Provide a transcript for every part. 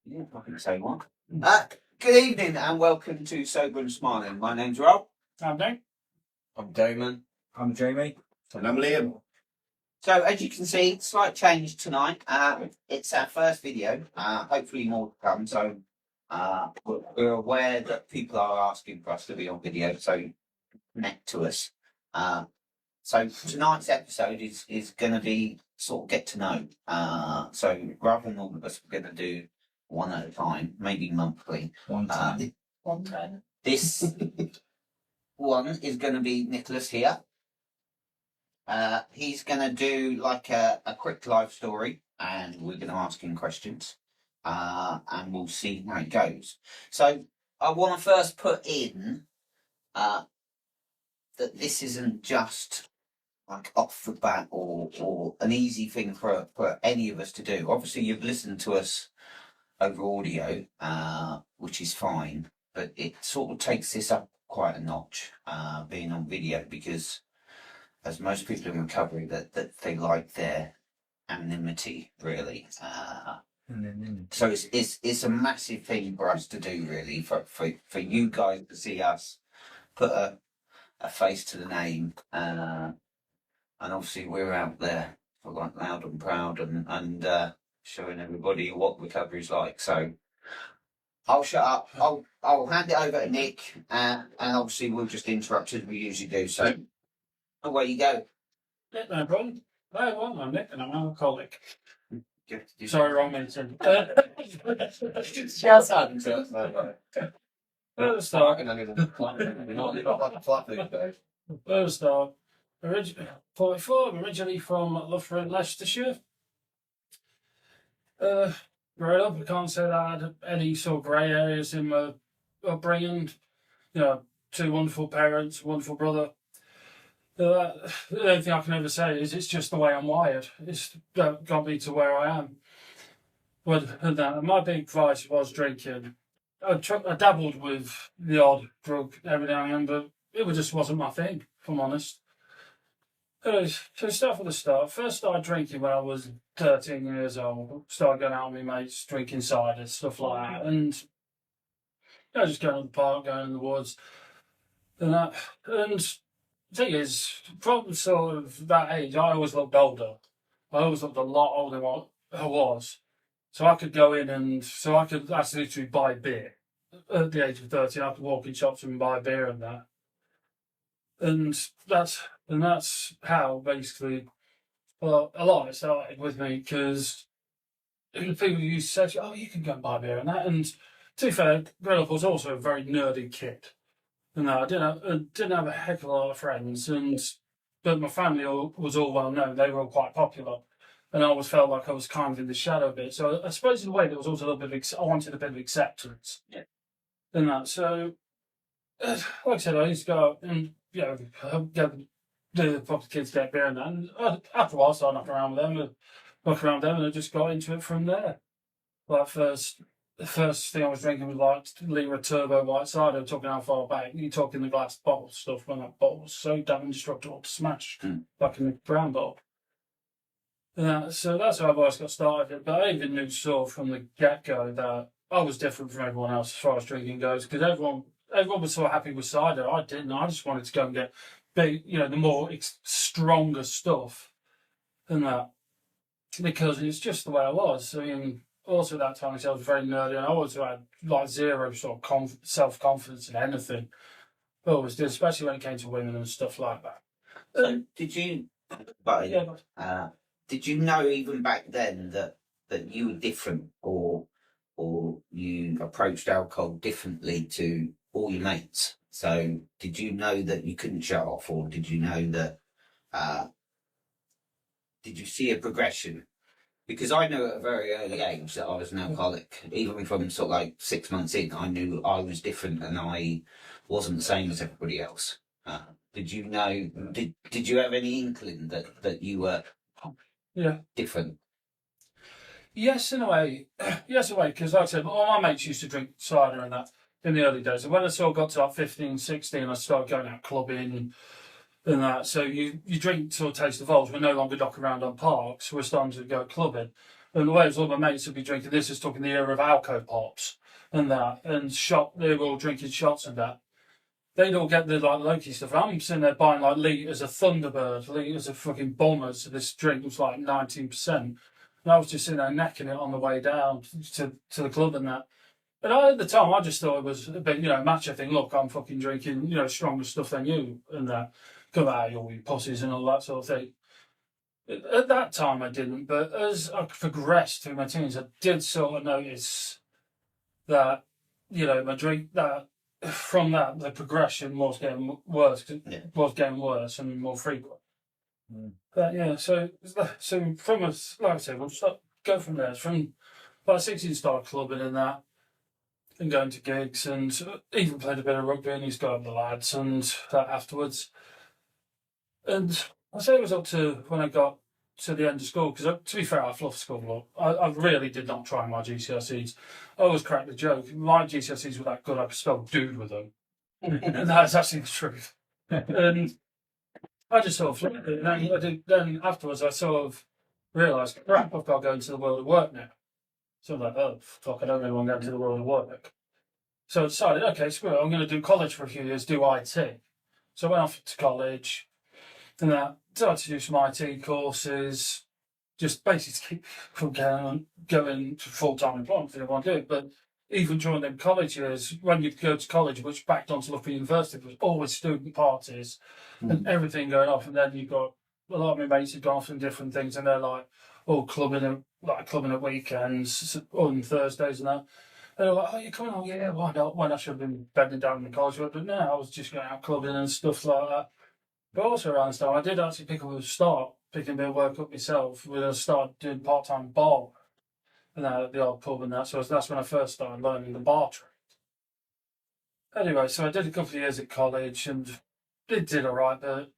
Yeah, I think so, Mark. Good evening and welcome to Sober and Smiling. My name's Rob. I'm Dave. I'm Damon. I'm Jamie. And I'm Liam. So, as you can see, slight change tonight. It's our first video. Hopefully more to come. So, we're aware that people are asking for us to be on video, so connect to us. So tonight's episode is going to be sort of get to know. So rather than all of us, we're going to do one at a time, maybe monthly. One time. This one is going to be Nicholas here. He's going to do like a quick life story, and we're going to ask him questions, and we'll see how it goes. So I want to first put in that this isn't just like off the bat or an easy thing for any of us to do. Obviously, you've listened to us over audio, which is fine, but it sort of takes this up quite a notch, being on video, because as most people in recovery, that they like their anonymity, really. So it's a massive thing for us to do, really, for you guys to see us put a face to the name, and obviously we're out there for like loud and proud and showing everybody what recovery's like. So I'll shut up. I'll hand it over to Nick, and obviously we'll just interrupt as we usually do. So away you go. Yeah, no problem. Hi everyone, I'm Nick and I'm an alcoholic. You- Sorry, wrong mention. Shouts out to us. Where to start? Where to start? 44, I'm originally from Loughborough, Leicestershire. Growing up, I can't say that I had any sort of grey areas in my upbringing. You know, two wonderful parents, wonderful brother. The only thing I can ever say is it's just the way I'm wired. It's got me to where I am. But my big vice was drinking. I dabbled with the odd drug every now and then, but it just wasn't my thing, if I'm honest. So start from the start. First started drinking when I was 13 years old. Started going out with my mates, drinking cider, stuff like that. And just going to the park, going in the woods. And the thing is, from sort of that age, I always looked older. I always looked a lot older than what I was. So I could go in I could literally buy beer. At the age of 13, I could walk in shops and buy beer and that. And that's how basically, well, a lot of it started with me, because people used to say, oh, you can go and buy beer and that. And to be fair, growing up, I was also a very nerdy kid. And I didn't have a heck of a lot of friends, but my family was all well known. They were all quite popular, and I always felt like I was kind of in the shadow a bit. So I suppose in a way there was also a little bit of I wanted a bit of acceptance. Yeah. And that. So, like I said, I used to go out and get the proper kids get beer and that. And after a while, I started knocking around with them, and I just got into it from there. Like the first thing I was drinking was like Lira Turbo White Cider. I'm talking how far back. You're talking the glass bottle stuff, when that bottle was so damn indestructible to smash, like in the brown bottle. So that's how I've always got started. But I even knew sort of from the get-go that I was different from everyone else as far as drinking goes, because everyone was so happy with cider. I didn't. I just wanted to go and get the more stronger stuff than that, because it's just the way I was. I mean, also at that time, I was very nerdy, and I also had like zero sort of self-confidence in anything. I always did, especially when it came to women and stuff like that. So did you? Did you know even back then that you were different, or you approached alcohol differently to all your mates? So did you know that you couldn't shut off, or did you know that? Did you see a progression? Because I knew at a very early age that I was an alcoholic. Even from sort of like 6 months in, I knew I was different and I wasn't the same as everybody else. Did you know? Did you have any inkling that you were different? Yes, in a way. Yes, in a way, because like I said, all my mates used to drink cider and that in the early days. And when I sort of got to like 15, 16, I started going out clubbing and that. So you drink sort of taste the vols. We're no longer knocking around on parks. We're starting to go clubbing. And the way it was all my mates would be drinking this is talking the era of Alco Pops and that, and they were all drinking shots and that. They'd all get the like Loki stuff. I'm sitting there buying like litres of Thunderbird, litres of fucking Bombers. So this drink was like 19%. And I was just sitting there necking it on the way down to the club and that. And at the time, I just thought it was a bit, macho thing. Look, I'm fucking drinking, stronger stuff than you and that. Come out, you all you pussies and all that sort of thing. At that time, I didn't. But as I progressed through my teens, I did sort of notice that, my drink, that from that, the progression was getting worse, was getting worse and more frequent. But yeah, so from us, like I said, we'll start, go from there. From about 16, started clubbing and that, and going to gigs, and even played a bit of rugby and used to go out with the lads and that afterwards. And I say it was up to when I got to the end of school, because to be fair, I fluffed school a lot. I really did not try my GCSEs. I always cracked the joke. My GCSEs were that good, I could spell dude with them. And that's actually the truth. And I just sort of flipped it. And then afterwards, I sort of realised, crap, I've got to go into the world of work now. So I'm like, oh, fuck, I don't really want to go into the world of work. So I decided, okay, screw it, I'm going to do college for a few years, do IT. So I went off to college, and I started to do some IT courses, just basically to keep from going to full-time employment if you want to do it. But even during them college years, when you go to college, which backed onto Loughborough University, there was always student parties and everything going off. And then you've got a lot of my mates who've gone off in different things, and they're like, clubbing at weekends on Thursdays and that. And they're like, oh, you're coming on? Yeah, why not? When I should have been bedding down in college. But no, I was just going out clubbing and stuff like that. But also around this time, I did actually picking a bit of work up myself. When I started doing part-time bar work and at the old pub and that. So that's when I first started learning the bar trade. Anyway, so I did a couple of years at college and it did all right, but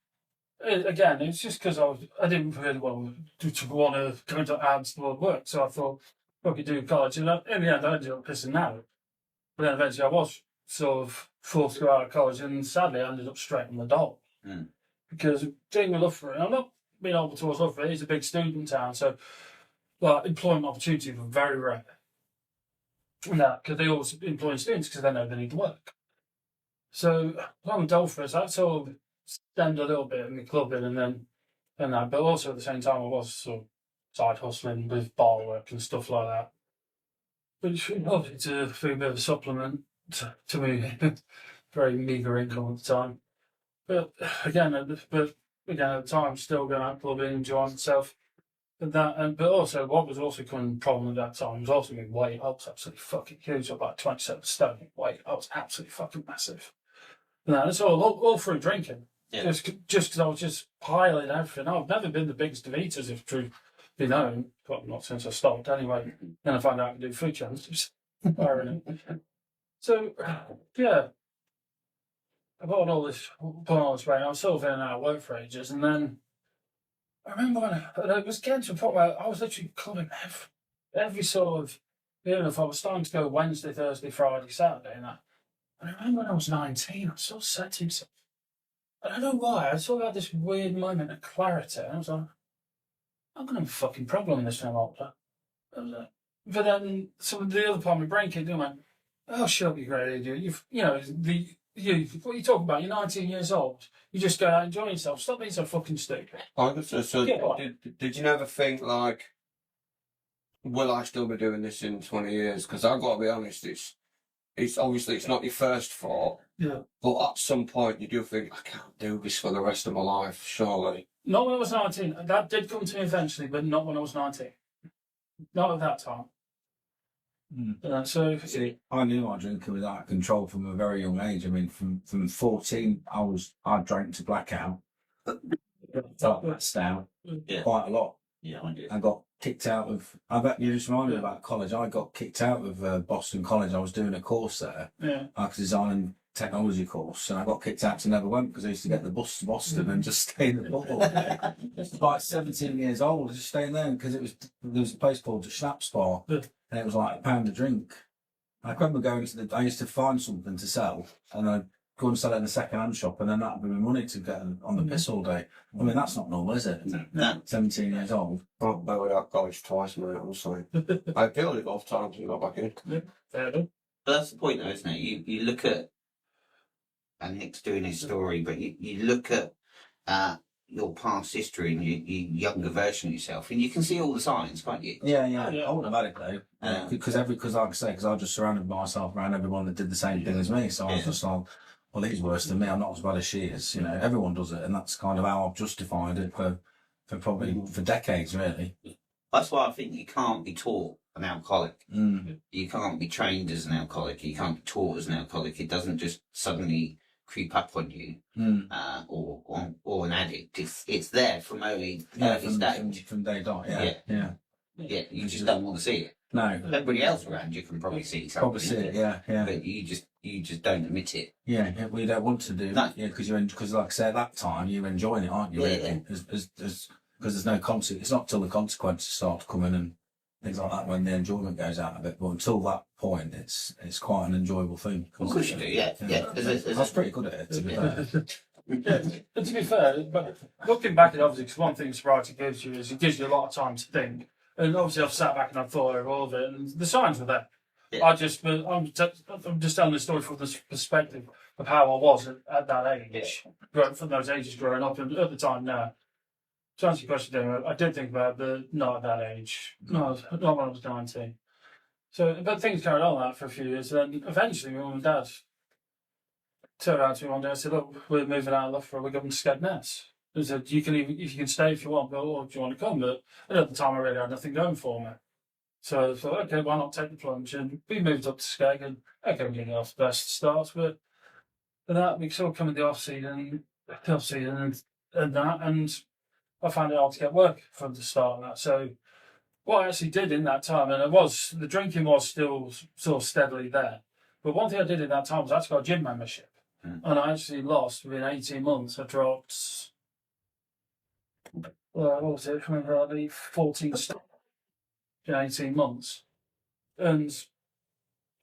again, it's just because I didn't really want to go into ads to work. So I thought, I could do college. And in the end, I ended up pissing out. But then eventually I was sort of forced to go out of college, and sadly I ended up straight on the dole. Because being with Loughborough, and I'm not being able towards Loughborough, it's a big student town, so employment opportunities were very rare. And that, because they always employ students because they know they need to work. So I'm a dole for us. I sort of stemmed a little bit in the clubbing and that, but also at the same time I was sort of side hustling with bar work and stuff like that. Which obviously to be a bit of a supplement to me, very meagre income at the time. But again, at the time, still going out clubbing, enjoying myself. But also, what was also becoming a problem at that time was also my weight. I was absolutely fucking huge. I was like 27 stone weight. I was absolutely fucking massive. And that's all through drinking. Yeah. Just because I was just piling everything. I've never been the biggest of eaters, if truth be known. Well, not since I stopped anyway. Then I found out I could do food challenges. So, yeah. I put on all this weight. I was sort of in and out of work for ages. And then I remember when it was getting to a point where I was literally clubbing every sort of, if I was starting to go Wednesday, Thursday, Friday, Saturday, and that. And I remember when I was 19, I sort of said to myself, I don't know why, I sort of had this weird moment of clarity. And I was like, I'm going to have a fucking problem with this when I'm older. But then some of the other part of my brain came and went, oh, shut up, you great idiot. What are you talking about? You're 19 years old. You just go out and enjoy yourself. Stop being so fucking stupid. Did you never think, like, will I still be doing this in 20 years? Because I've got to be honest, it's obviously it's not your first thought. Yeah. But at some point you do think, I can't do this for the rest of my life, surely. Not when I was 19. That did come to me eventually, but not when I was 19. Not at that time. See, I knew my drinking was out of control from a very young age. I mean, from 14, I drank to blackout. Felt passed out quite a lot. Yeah, I did. I got kicked out of. I bet you just reminded me about college. I got kicked out of Boston College. I was doing a course there, like a design and technology course, and I got kicked out and never went because I used to get the bus to Boston and just stay in the bubble. Like 17 years old, just staying there because there was a place called the Schnapps Bar. And it was like £1 a drink. I remember going I used to find something to sell, and go and sell it in a second-hand shop, and then that'd be my money to get on the piss all day. I mean, that's not normal, is it? No. 17 years old. I've been out college twice, mate, honestly. I peeled it both times and got back in. Fair enough. But that's the point, though, isn't it? You look at, and Nick's doing his story, but you look at your past history and your younger version of yourself, and you can see all the signs, can't you? Yeah. Yeah. I wouldn't have had it though, because like I say, because I just surrounded myself around everyone that did the same thing as me. So I was just like, well, he's worse than me. I'm not as bad as she is. You know, everyone does it, and that's kind of how I've justified it for probably for decades, really. That's why I think you can't be taught an alcoholic. Mm. You can't be trained as an alcoholic. You can't be taught as an alcoholic. It doesn't just suddenly creep up on you, or an addict. It's there from early stage. From day dot. Yeah. You just don't want to see it. No. Everybody else around you can probably see something. Probably see it. Yeah. But you just don't admit it. Yeah, we don't want to do. No. Yeah, because like I said, at that time you're enjoying it, aren't you? Yeah. Really? Because there's no consequence. It's not till the consequences start to come in and things like that when the enjoyment goes out of it. But until that point, it's quite an enjoyable thing. Of course you do. Yeah. I was pretty good at it, to be fair. Yeah, and to be fair, but looking back at it, obviously, because one thing sobriety gives you is it gives you a lot of time to think. And obviously, I've sat back and I've thought over all of it, and the signs were there. Yeah. I'm just telling the story from the perspective of how I was at that age, from those ages growing up, and at the time now. To answer your question, Dave, I did think about it, but not at that age. No, not when I was 19. So, but things carried on that for a few years. Then eventually, my mum and dad turned around to me one day and said, "Look, we're moving out of Loughborough. We're going to Skegness." They said, "You can if you can stay if you want, but or do you want to come?" But at the time, I really had nothing going for me. So I thought, okay, why not take the plunge? And we moved up to Skeg, and okay, we're getting off the best starts, but that we sort of come in the off season and that, and I found it hard to get work from the start of that. So what I actually did in that time, and the drinking was still sort of steadily there. But one thing I did in that time was I actually got a gym membership. And I actually lost within 18 months. I dropped, what was it? I remember 14 stone in 18 months. And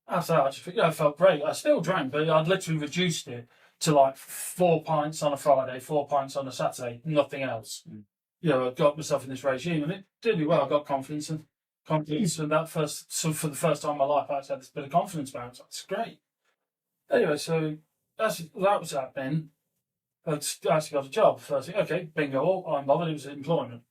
after that, I felt great. I still drank, but I'd literally reduced it to like 4 pints on a Friday, 4 pints on a Saturday, nothing else. I got myself in this regime, and it did me well. I got confidence, and that for the first time in my life, I actually had this bit of confidence about it. It's great. Anyway, so that was happening. I actually got a job. First thing, okay, bingo, I'm bothered. It was employment.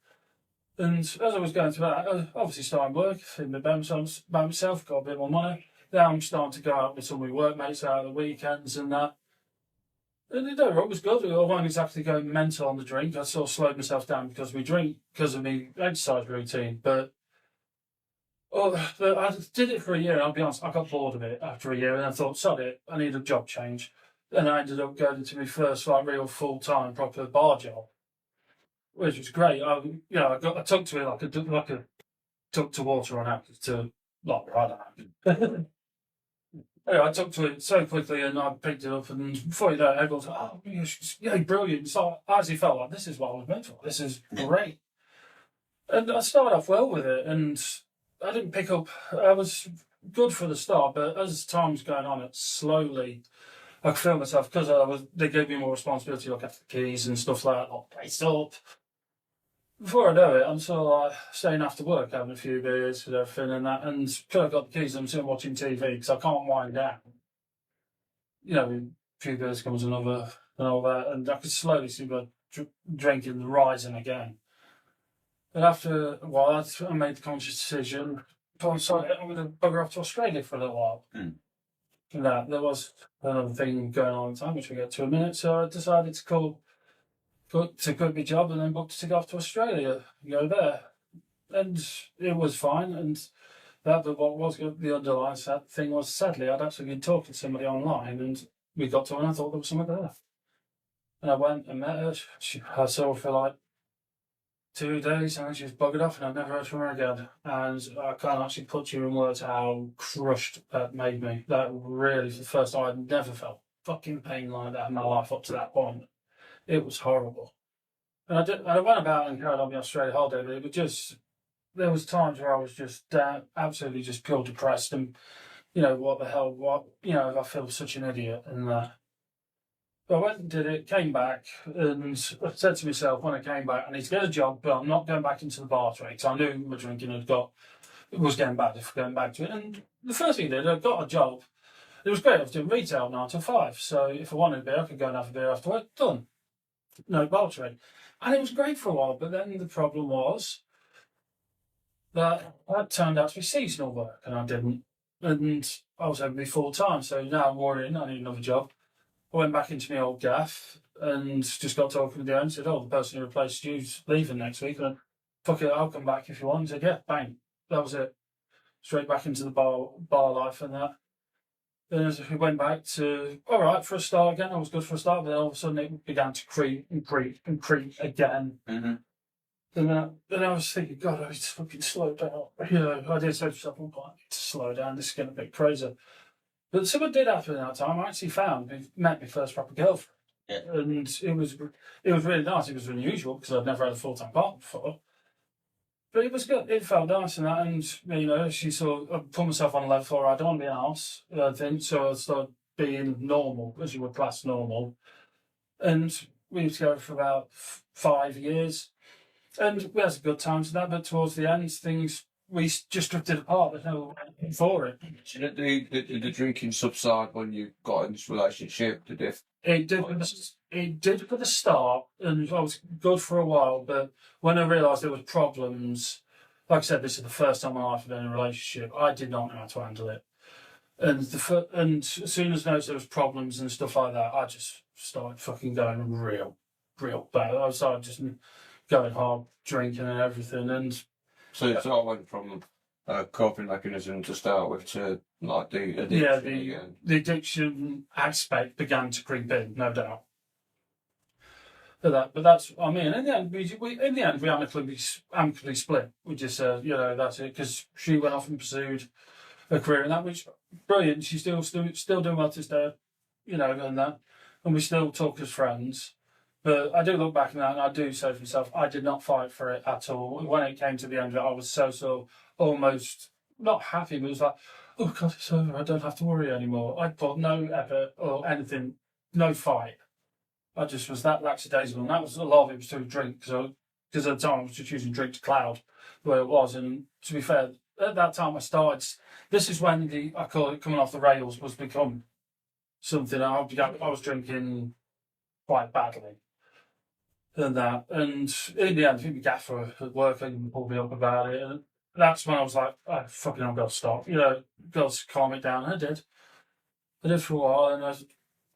And as I was going through that, I obviously started work, feeling by myself, got a bit more money. Now I'm starting to go out with some of my workmates out on the weekends and that. And it was good. I wasn't exactly going mental on the drink. I sort of slowed myself down because of my exercise routine. But I did it for a year, and I'll be honest, I got bored of it after a year, and I thought, sod it, I need a job change. And I ended up going into my first real full-time proper bar job, which was great. I took to it like a took to water on apple to I don't know. Anyway, I took to it so quickly, and I picked it up, and before you know it, everyone's like, "Oh, yeah, brilliant!" So I actually felt like this is what I was meant for. This is great, and I started off well with it, and I didn't pick up. I was good for the start, but as time was going on, it slowly. I could feel myself because they gave me more responsibility, look after the keys and stuff like that, lock the place up. Before I know it, I'm sort of like staying after work, having a few beers and everything and that, and because I've got the keys, I'm still watching TV because I can't wind down. A few beers comes another and all that, and I could slowly see my drinking rising again. And after a while, I made the conscious decision, I'm going to bugger off to Australia for a little while. And there was another thing going on at the time, which we'll get to in a minute, so I decided to quit my job and then booked to go off to Australia and go there. And it was fine. And but what was the underlying thing was, sadly, I'd actually been talking to somebody online, and we got to, and I thought there was something there. And I went and met her. I saw her for like 2 days, and she was buggered off, and I never heard from her again. And I can't actually put you in words how crushed that made me. That really, for the first time, I'd never felt fucking pain like that in my life up to that point. It was horrible. And I went about and carried on my Australia holiday, but it was just, there was times where I was just absolutely just pure depressed, and, what the hell, I feel such an idiot and that. I went and did it, came back, and I said to myself when I came back, I need to get a job, but I'm not going back into the bar trade. So I knew my drinking was getting bad if going back to it. And the first thing I did, I got a job. It was great. I was doing retail 9 to 5. So if I wanted a beer, I could go and have a beer after work. Done. No bar trade. And it was great for a while. But then the problem was that turned out to be seasonal work, and I didn't. And I was having to be full time. So now I'm worrying, I need another job. I went back into my old gaff and just got talking to the owner and said, "Oh, the person who replaced you's leaving next week. And fuck it, I'll come back if you want." He said, "Yeah, bang." That was it. Straight back into the bar life and that. Then as we went back to, all right, for a start again, I was good for a start, but then all of a sudden it began to creep and creep and creep again. Mm-hmm. Then I was thinking, God, I need to fucking slow down. You know, I did say to myself, I need to slow down, this is getting a bit crazy. But something did happen in that time. I actually met my first proper girlfriend. Yeah. And it was really nice. It was unusual because I'd never had a full-time partner before. But it was good. It felt nice and that. And, you know, I put myself on a level for I don't want to be an arse, I think. So I started being normal, as you would class normal. And we were together for about 5 years. And we had a good time to that. But towards the end, we just drifted apart. There's no way for it. So did the drinking subside when you got in this relationship? It did for the start, and I was good for a while. But when I realised there was problems, like I said, this is the first time in my life I've been in a relationship. I did not know how to handle it, and as soon as I noticed there was problems and stuff like that, I just started fucking going real bad. I started just going hard, drinking and everything, and so it all went from a coping mechanism to start with to like the addiction. The addiction aspect began to creep in, no doubt. But that's what I mean. In the end, we amicably split. We just said, you know, that's it, because she went off and pursued a career in that, which brilliant. She's still doing well to this day, you know, and we still talk as friends. But I do look back on that, and I do say to myself, I did not fight for it at all. When it came to the end of it, I was so almost not happy, but it was like, oh God, it's over. I don't have to worry anymore. I put no effort or anything, no fight. I just was that lackadaisical, and that was a lot of it was through drink, because at the time I was just using drink to cloud the way it was. And to be fair, at that time I started. This is when I call it coming off the rails was become something. I was drinking quite badly. And in the end, I think the gaffer at work pulled me up about it, and that's when I was like, oh, fucking, I've got to stop. You know, got to calm it down. I did for a while, and I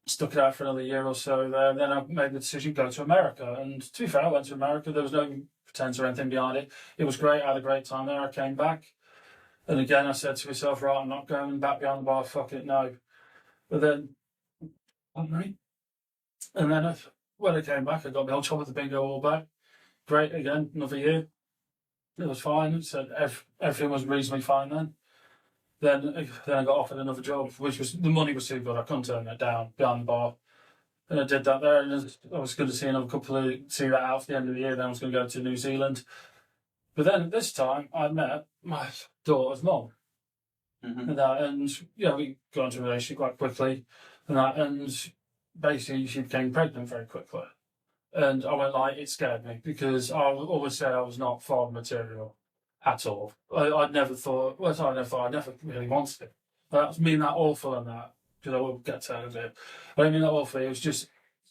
stuck it out for another year or so there. And then I made the decision to go to America. And to be fair, I went to America. There was no pretense or anything behind it. It was great. I had a great time there. I came back, and again, I said to myself, right, I'm not going back behind the bar. Fuck it, no. But then, and then when I came back, I got my old job at the bingo all back. Great again, another year. It was fine. So everything was reasonably fine then. Then I got offered another job, which was the money was too good. I couldn't turn it down behind the bar, and I did that there. And I was going to see see that out for the end of the year. Then I was going to go to New Zealand. But then at this time, I met my daughter's mom, and we got into a relationship quite quickly, and basically she became pregnant very quickly. And I went like, it scared me, because I always said I was not father material at all. I never really wanted it. That mean that awful and that, because I will get to that in a bit. I don't mean that awful. It was just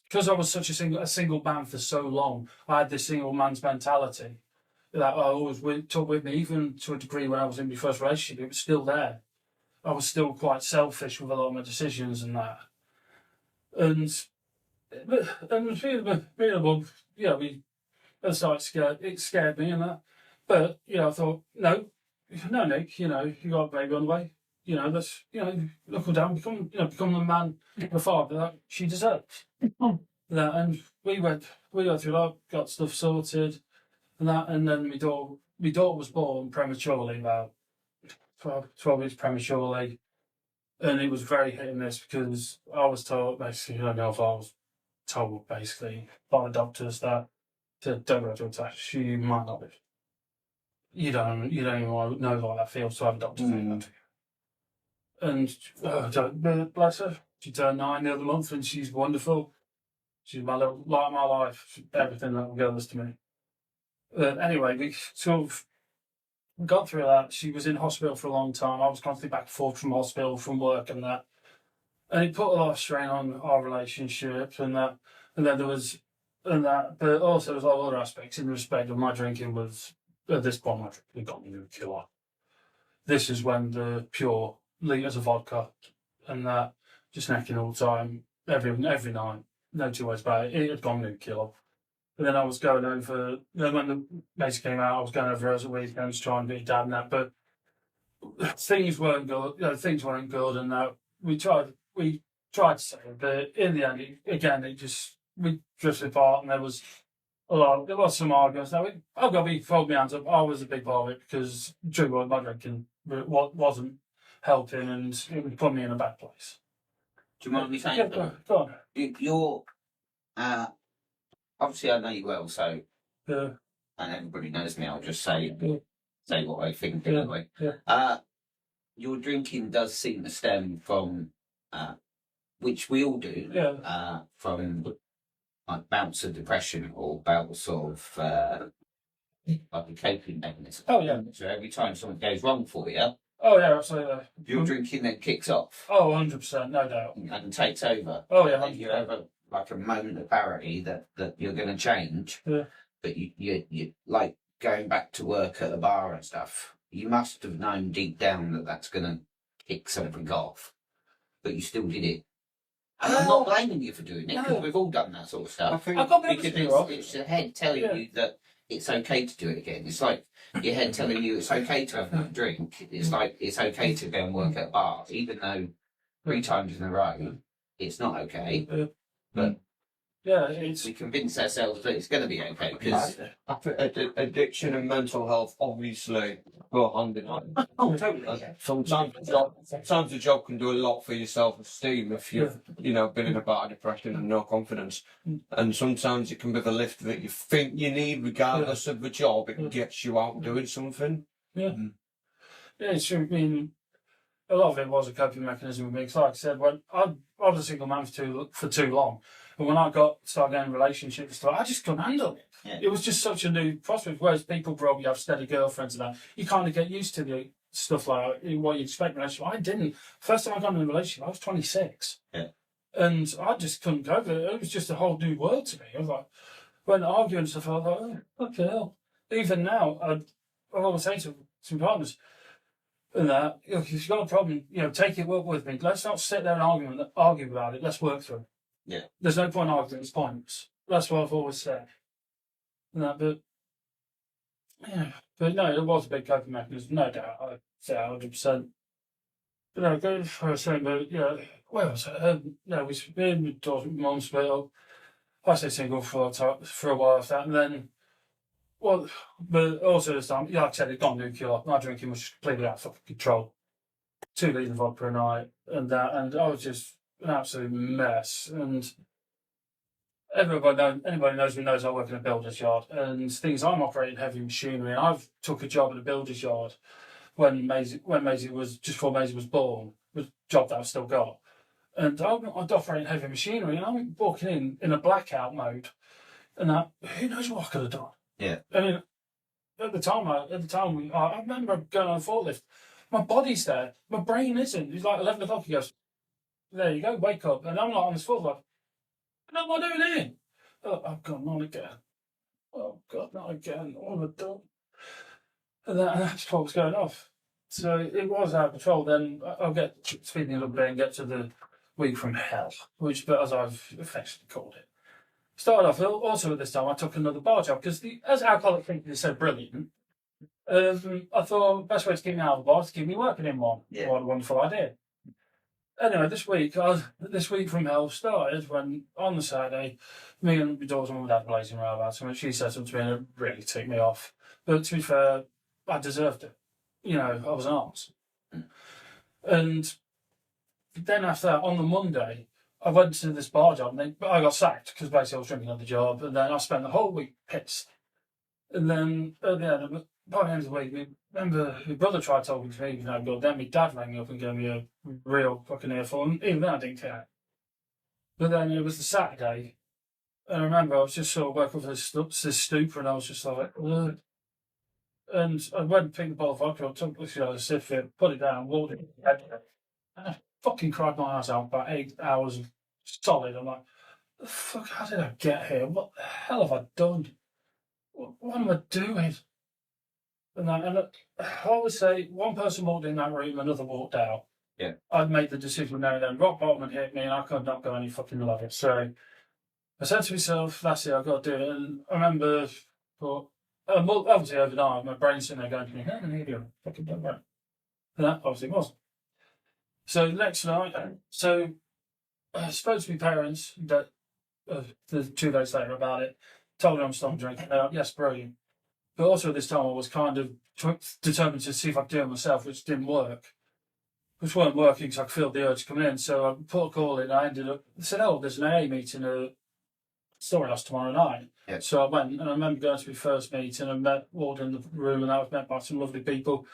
because I was such a single man for so long. I had this single man's mentality that I always took with me, even to a degree when I was in my first relationship. It was still there. I was still quite selfish with a lot of my decisions and that. And being a mum, it scared me and that. But, I thought, no, Nick, you got a baby on the way. Let's, knuckle down, become the man, the father that she deserves. And we went through that, got stuff sorted and that, and then my daughter was born prematurely, about 12 weeks prematurely. And it was very hit and miss, because I was told, basically, I was told basically by the doctors that don't go to attack, she might not live. You don't even know how that feels to have a doctor saying that to you. And bless her, she turned 9 the other month, and she's wonderful. She's my little light of my life. She's everything that girl is to me. Anyway, we sort of got through that. She was in hospital for a long time. I was constantly back and forth from hospital, from work, and that. And it put a lot of strain on our relationship, and that. And then there was, and that. But also, there was a lot of other aspects in respect of my drinking was at this point my drinking got me nuclear. This is when the pure litres of vodka and that just necking all the time, every night, no two ways about it. It had gone nuclear. And then I was going over, then when the mates came out, I was going over as a weekend to try and be dad and that, but things weren't good, and that we tried to say it, but in the end, we drifted apart, and there was some arguments. Now, I've got to hold my hands up, I was a big part of it, because my drinking wasn't helping, and it put me in a bad place. Do you mind me saying? Yeah, go on. You're, obviously I know you well, so, Yeah. and everybody knows me, I'll just say what I think Yeah. anyway. Yeah. Your drinking does seem to stem from, which we all do, from like bouts of depression or bouts of like a coping mechanism. Oh, yeah. So every time something goes wrong for you, Oh, yeah, absolutely. your drinking then kicks off Oh, 100%, no doubt. and takes over. Oh, yeah, And you have like a moment of clarity that you're going to change. Yeah. But you like going back to work at a bar and stuff. You must have known deep down that that's going to kick something off, but you still did it. And I'm not blaming you for doing it, because we've all done that sort of I stuff. think I've got to be Because honest with you, it's your head telling you that it's okay to do it again. It's like your head telling you it's okay to have a drink. It's like it's okay to go and work at a bar, even though 3 times in a row it's not okay. But yeah, we convince ourselves that it's going to be okay because I think addiction and mental health obviously go hand in hand. totally. Sometimes the job can do a lot for your self-esteem if you've been in a bad depression and no confidence, and sometimes it can be the lift that you think you need regardless of the job. It gets you out doing something. Yeah, it's true. I mean, a lot of it was a coping mechanism with me. Because, like I said, when I was a single man for too long, and when I started getting relationships and stuff, I just couldn't handle it. Yeah. It was just such a new prospect. Whereas people probably have steady girlfriends and that, you kind of get used to the stuff like what you expect in a relationship. I didn't. First time I got in a relationship, I was 26. Yeah. And I just couldn't cope with it. It was just a whole new world to me. I was like, when arguing and stuff, I was like, oh, okay, hell. Even now, I always say to some partners, and that, if you've got a problem, take it, work with me. Let's not sit there and argue about it. Let's work through it. Yeah. There's no point arguing, it's pointless. That's what I've always said. And that, but no, it was a big coping mechanism, no doubt. I'd say 100%. But no, go for a second, but where was it? We been with daughter, mum's split. I stayed single for a while after that, and then, but also this time, like I said, it got nuclear. My drinking was completely out of fucking control. 2 litres of vodka a night, and I was just an absolute mess. And anybody knows me knows I work in a builder's yard, and things I'm operating heavy machinery. And I've took a job at a builder's yard when Maisie was just before Maisie was born, was a job that I've still got. And I'm operating heavy machinery, and I'm walking in a blackout mode, and who knows what I could have done. Yeah. I mean, at the time, I remember going on a forklift. My body's there, my brain isn't. It's like 11 o'clock. He goes, "There you go, wake up." And I'm like on this forklift, like, what am I doing here? Oh God, not again. Oh God, not again. What have I done? And that's what was going off. So it was out of control. Then I'll get speeding a little bit and get to the week from hell, but as I've affectionately called it. Started off also at this time. I took another bar job because as alcoholic thinking is so brilliant. I thought the best way to keep me out of the bar is to keep me working in one. Yeah. What a wonderful idea. Anyway, this week from hell started when on the Saturday, me and my daughter and my dad were blazing around about something. She said something to me and it really ticked me off. But to be fair, I deserved it. I was an arse. And then after that, on the Monday, I went to this bar job and I got sacked because basically I was drinking on the job. And then I spent the whole week pissed. And then at the end, by the end of the week, remember my brother tried talking to me, but then my dad rang me up and gave me a real fucking earful. And even then I didn't care. But then it was the Saturday And I remember I was just sort of working with this stupor, and I was just like, ugh. And I went and picked the bottle of vodka, took a sip of it, put it down, walked it, and I fucking cried my eyes out about 8 hours solid. I'm like, the fuck, how did I get here? What the hell have I done? What am I doing? And I always say, one person walked in that room, another walked out. Yeah. I'd made the decision there and then. Rock bottom had hit me, and I could not go any fucking lower. So I said to myself, that's it, I've got to do it. And I remember, obviously overnight, my brain's sitting there going to me, how the hell are you fucking done that? And that obviously wasn't. So the next night, I spoke to my parents that the 2 days later about it, told them I'm stopping drinking. They're like, yes, brilliant. But also at this time, I was kind of determined to see if I could do it myself, which didn't work. Which weren't working because I could feel the urge coming in. So I put a call in. I ended up, they said, oh, there's an AA meeting at Storyhouse tomorrow night. Yeah. So I went, and I remember going to my first meeting and walked in the room, and I was met by some lovely people.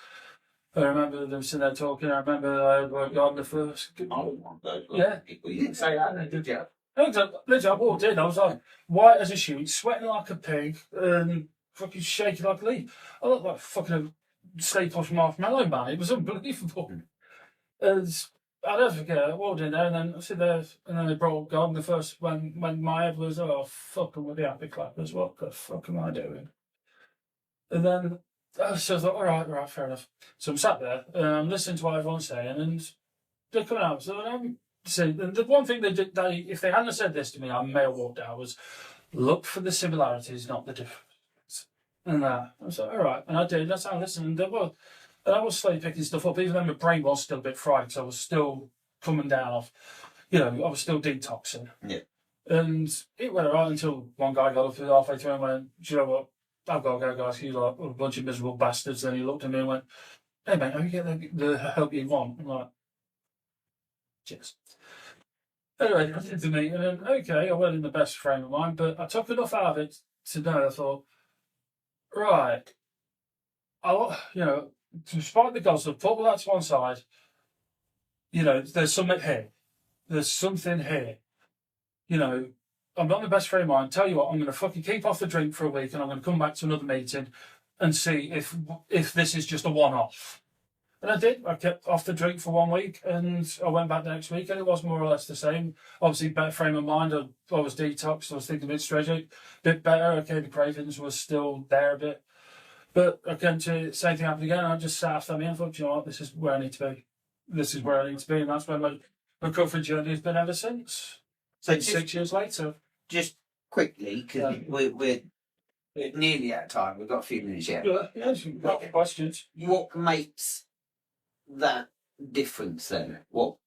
I remember them sitting there talking. I remember I worked on the first. Yeah. You didn't say that, did you? Literally, I walked in, I was like white as a sheet, sweating like a pig, and fucking shaking like a leaf. I looked like fucking Stay Puft Marshmallow Man. It was unbelievable. And I'll never forget, I walked in there, and then I sit there, and then they brought God the first, when my head was, oh, fucking with the happy clappers, what the fuck am I doing? And then, so I was like, all right, fair enough. So I'm sat there, listening to what everyone's saying, and they're coming out. So I'm saying, and the one thing they did, if they hadn't said this to me, I may have walked out, was look for the similarities, not the differences. And I was like, all right. And I did, that's how I listened. And I was slowly picking stuff up, even though my brain was still a bit fried, because I was still coming down off, I was still detoxing. Yeah. And it went all right until one guy got up halfway through and went, do you know what? I've got to go, guys. You like a bunch of miserable bastards. Then he looked at me and went, hey, mate, how you get the help you want? I'm like, cheers. Anyway, he said to me, and then, okay, I went in the best frame of mind, but I took enough out of it to know, I thought, right, despite the gossip, put all that to one side, there's something here. There's something here. I'm not in the best frame of mind. Tell you what, I'm going to fucking keep off the drink for a week, and I'm going to come back to another meeting and see if this is just a one-off. And I did. I kept off the drink for 1 week, and I went back the next week, and it was more or less the same. Obviously, better frame of mind. I was detoxed. I was thinking a bit straight, a bit better. Okay, the cravings was still there a bit. But again, the same thing happened again. I just sat after me and thought, you know what, this is where I need to be. This is where I need to be, and that's where my recovery journey has been ever since. So 6 years later. Just quickly, because we're nearly out of time. We've got a few minutes yet. Yeah, you've got questions. What makes that difference then? What?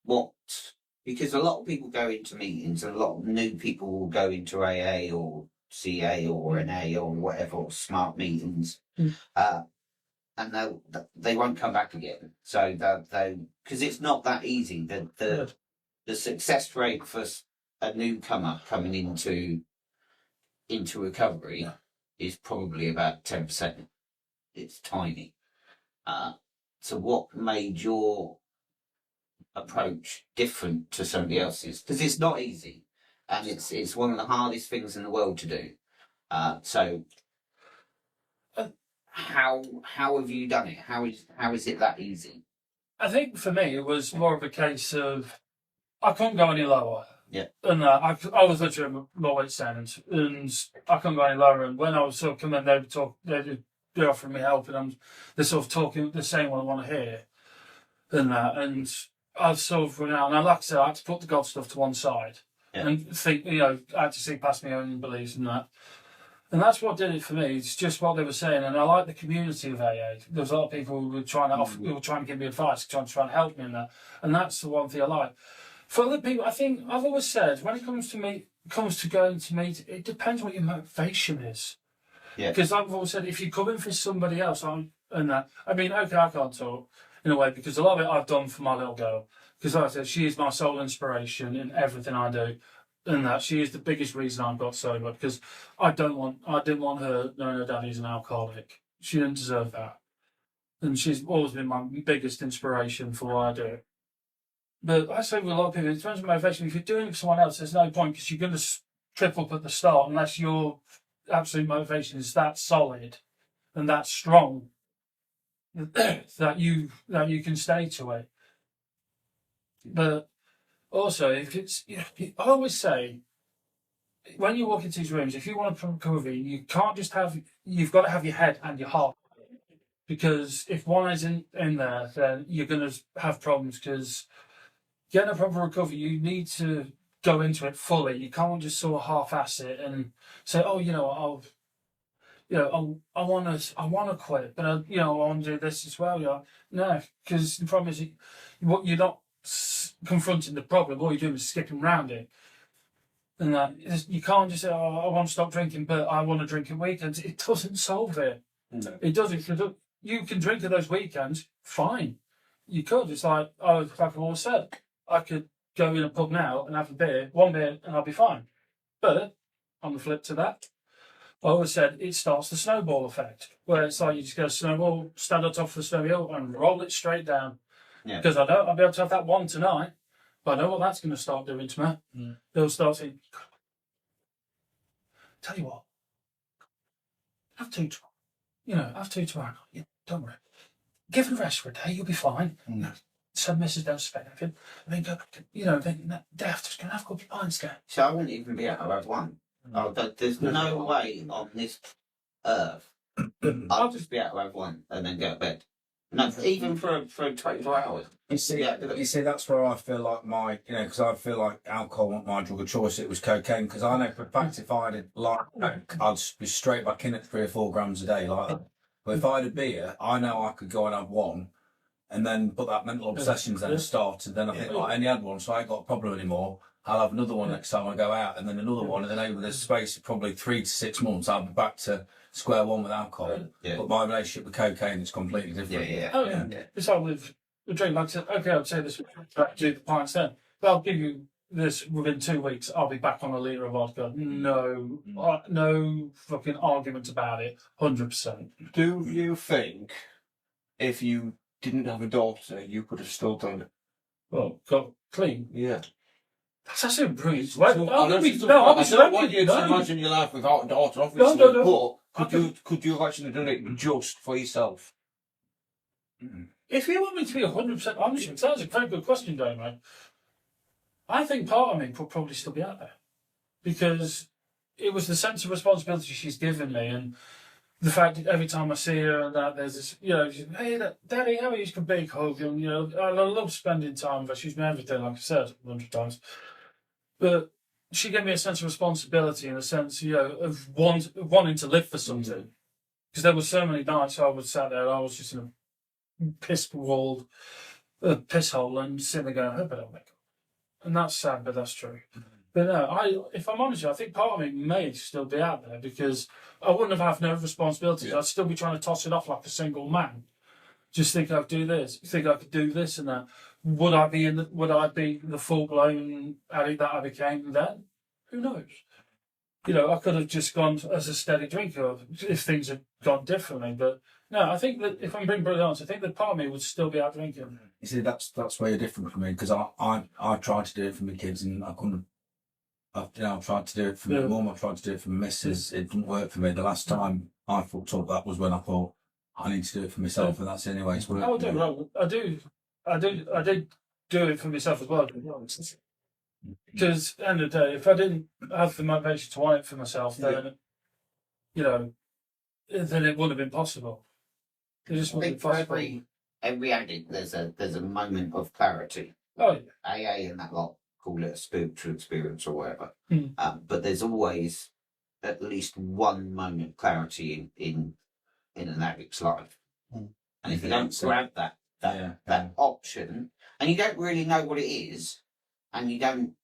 Because a lot of people go into meetings, and a lot of new people will go into AA or CA or NA or whatever, or smart meetings, and they won't come back again. So they because it's not that easy. The success rate for a newcomer coming into recovery is probably about 10%. It's tiny. So what made your approach different to somebody else's? Because it's not easy, and it's one of the hardest things in the world to do. So how have you done it? How is it that easy? I think for me it was more of a case of I couldn't go any lower. Yeah. And I was literally at my wit's end, and I couldn't go any lower. And when I was sort of coming, they're offering me help, and they're sort of talking, they're saying what I want to hear, and I was sort of run out. And like I said, I had to put the God stuff to one side and think, I had to see past my own beliefs and that. And that's what did it for me. It's just what they were saying, and I like the community of AA. There was a lot of people who were trying to give me advice, trying to help me in that, and that's the one thing I like. For other people, I think I've always said when it comes to going to meet, it depends what your motivation is. Yeah. Because I've always said if you come in for somebody else, okay, I can't talk in a way because a lot of it I've done for my little girl. Because like I said, she is my sole inspiration in everything I do, and that she is the biggest reason I've got sober. Because I didn't want her knowing her daddy's an alcoholic. She didn't deserve that, and she's always been my biggest inspiration for what I do. But I say with a lot of people, in terms of motivation, if you're doing it for someone else, there's no point because you're going to trip up at the start unless your absolute motivation is that solid and that strong that you can stay to it. But also, if it's, I always say, when you walk into these rooms, if you want to recovery, you can't just you've got to have your head and your heart. Because if one isn't in there, then you're going to have problems. Because getting a proper recovery, you need to go into it fully. You can't just sort of half-ass it and say, "Oh, I want to quit, but I want to do this as well." No, because the problem is, you're not confronting the problem. All you're doing is skipping around it. And you can't just say, "Oh, I want to stop drinking, but I want to drink at weekends." It doesn't solve it. No. It doesn't. You can drink at those weekends, fine. You could. It's like I've always said, I could go in a pub now and have one beer, and I'll be fine. But on the flip to that, I always said it starts the snowball effect, where it's like you just get a snowball, stand on top of the snow hill, and roll it straight down. Yeah. Because I know I'll be able to have that one tonight, but I know what that's going to start doing to me. Mm. They'll start saying, "Tell you what, have two tomorrow. Have two tomorrow. Yeah, don't worry. Give it a rest for a day. You'll be fine." Mm. Some misses don't suspect anything. Then go. Then they have to have a couple of pints there. So I wouldn't even be able to have one. Oh, there's no way on this earth I'll just be able to have one and then go to bed. No, even for 24 hours. You see, that's where I feel like because I feel like alcohol wasn't my drug of choice. It was cocaine. Because I know for a fact if I had I'd be straight back in at 3 or 4 grams a day like that. But if I had a beer, I know I could go and have one, and then put that mental obsessions then start, and then I think I only had one, so I ain't got a problem anymore. I'll have another one next time I go out, and then another one, and then over the space of probably 3 to 6 months, I'll be back to square one with alcohol. Yeah. But my relationship with cocaine is completely different. Oh yeah. It's like with drink. Like I said, okay, I'd say this do the pints then, but I'll give you this within 2 weeks. I'll be back on a litre of vodka. No fucking argument about it. 100%. Do you think if you didn't have a daughter, you could have still done it? Well, got clean. Yeah. That's actually brilliant. So, I don't want you to imagine your life without a daughter, obviously. No. But could you have actually done it just for yourself? If you want me to be 100% honest, it sounds a very good question, Dave, mate. I think part of me could probably still be out there. Because it was the sense of responsibility she's given me, and the fact that every time I see her and that there's this, "Hey, Daddy, how are you?" A big hug, and I love spending time with her. She's my everything, like I said 100 times. But she gave me a sense of responsibility and a sense, of wanting to live for something. Because there were so many nights I was sat there, I was just in a piss hole and sitting there going, "I hope I don't wake up." And that's sad, but that's true. But no, if I'm honest with you, I think part of me may still be out there because I wouldn't have no responsibilities. I'd still be trying to toss it off like a single man. Just think I could do this, think I could do this and that. Would I be the full blown addict that I became then? Who knows? I could have just gone as a steady drinker if things had gone differently. But no, I think that if I'm being brutally honest, I think that part of me would still be out drinking. You see, that's where you're different from me because I tried to do it for my kids and I couldn't. I've tried to do it for my mum. I've tried to do it for my missus. It didn't work for me. The last time I fucked up, that was when I thought I need to do it for myself, and that's the only way it's worked. I did do it for myself as well. Because at the end of the day, if I didn't have the motivation to want it for myself, then then it would have been possible. It just wouldn't For possible. every addict, there's a moment of clarity. Oh yeah. AA and that lot call it a spiritual experience or whatever. Mm. But there's always at least one moment of clarity in an addict's life. And if you don't grab that option, and you don't really know what it is, and you don't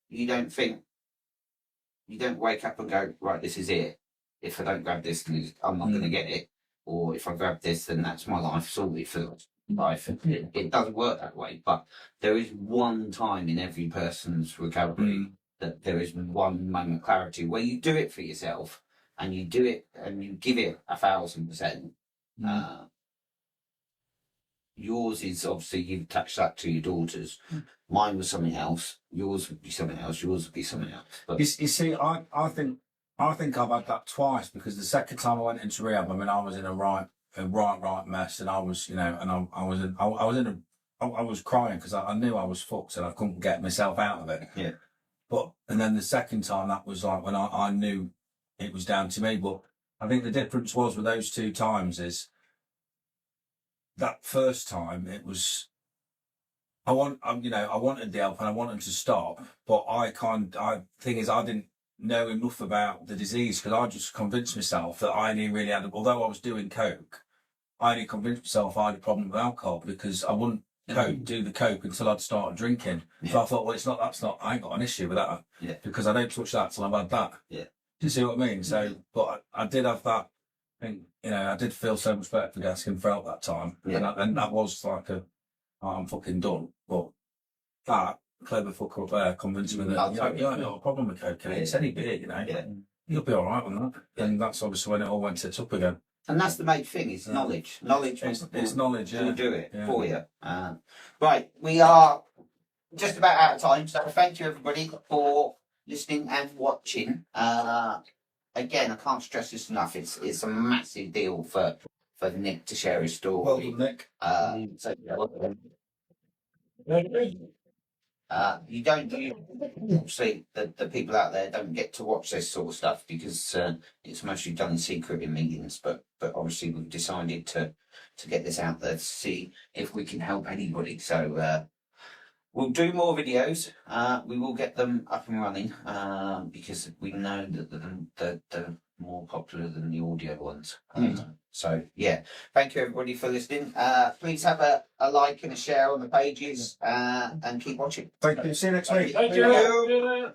wake up and go, right, this is it. If I don't grab this, then I'm not going to get it. Or if I grab this, then that's my life sorted for life. It doesn't work that way. But there is one time in every person's recovery that there is one moment of clarity where you do it for yourself, and you do it and you give it 1,000%. yours is obviously you've attached that to your daughters. Mine was something else. Yours would be something else. Yours would be something else. But You see, I think I've had that twice, because the second time I went into rehab, I mean, I was in a right mess, and I was, you know, and I was crying because I knew I was fucked and I couldn't get myself out of it. Yeah. But and then the second time, that was like when I knew it was down to me. But I think the difference was with those two times is that first time it was. I wanted the help and I wanted to stop, but thing is, I didn't know enough about the disease, because I just convinced myself that I only really had, although I was doing coke, I only convinced myself I had a problem with alcohol, because I wouldn't do the coke until I'd started drinking. So I thought, well, I ain't got an issue with that, because I don't touch that till I've had that. Yeah. Do you see what I mean? So, but I did have that thing, you know, I did feel so much better for asking for help that time. Yeah. And that was like I'm fucking done. But that clever fucker up there convinced me that you ain't got a problem with cocaine. It's any beer, you know. Yeah. You'll be all right on that. And that's obviously when it all went tits up again. and that's the main thing. Is knowledge. Knowledge. It's knowledge. Will Yeah. do it Yeah. for you. Right, we are just about out of time. So thank you everybody for listening and watching. Again, I can't stress this enough. It's a massive deal for Nick to share his story. Well done, Nick. So you obviously the people out there don't get to watch this sort of stuff because it's mostly done in secret in meetings. But obviously we've decided to get this out there to see if we can help anybody. So we'll do more videos. We will get them up and running because we know that they're more popular than the audio ones. So yeah, thank you everybody for listening. Please have a like and a share on the pages and keep watching. Thank you. See you next week. Thank Thank you. you.